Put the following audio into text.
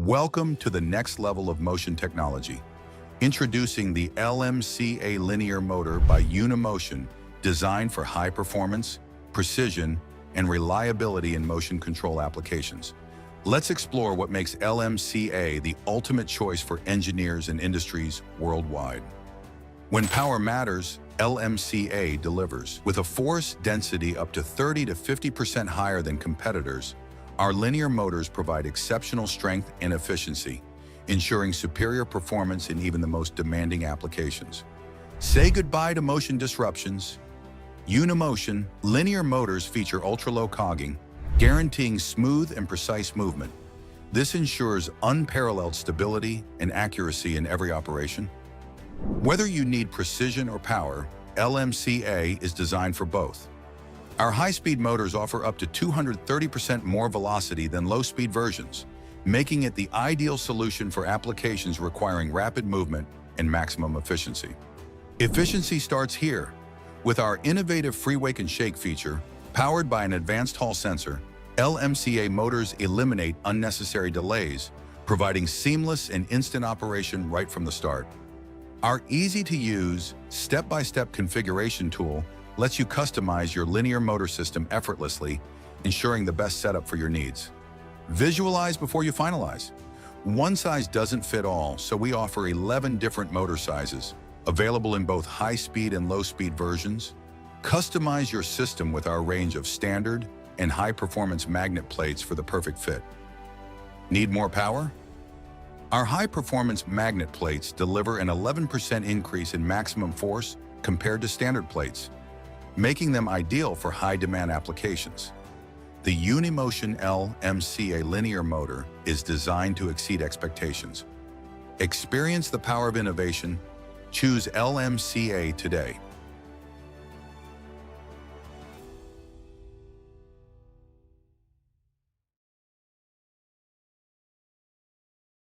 Welcome to the next level of motion technology. Introducing the LMCA linear motor by UNIMOTION, designed for high performance, precision, and reliability in motion control applications. Let's explore what makes LMCA the ultimate choice for engineers and industries worldwide. When power matters, LMCA delivers. With a force density up to 30 to 50% higher than competitors, our linear motors provide exceptional strength and efficiency, ensuring superior performance in even the most demanding applications. Say goodbye to motion disruptions. UNIMOTION linear motors feature ultra-low cogging, guaranteeing smooth and precise movement. This ensures unparalleled stability and accuracy in every operation. Whether you need precision or power, LMCA is designed for both. Our high-speed motors offer up to 230% more velocity than low-speed versions, making it the ideal solution for applications requiring rapid movement and maximum efficiency. Efficiency starts here. With our innovative free wake and shake feature, powered by an advanced Hall sensor, LMCA motors eliminate unnecessary delays, providing seamless and instant operation right from the start. Our easy-to-use, step-by-step configuration tool lets you customize your linear motor system effortlessly, ensuring the best setup for your needs. Visualize before you finalize. One size doesn't fit all, so we offer 11 different motor sizes, available in both high-speed and low-speed versions. Customize your system with our range of standard and high-performance magnet plates for the perfect fit. Need more power? Our high-performance magnet plates deliver an 11% increase in maximum force compared to standard plates, making them ideal for high-demand applications. The UNIMOTION LMCA linear motor is designed to exceed expectations. Experience the power of innovation. Choose LMCA today.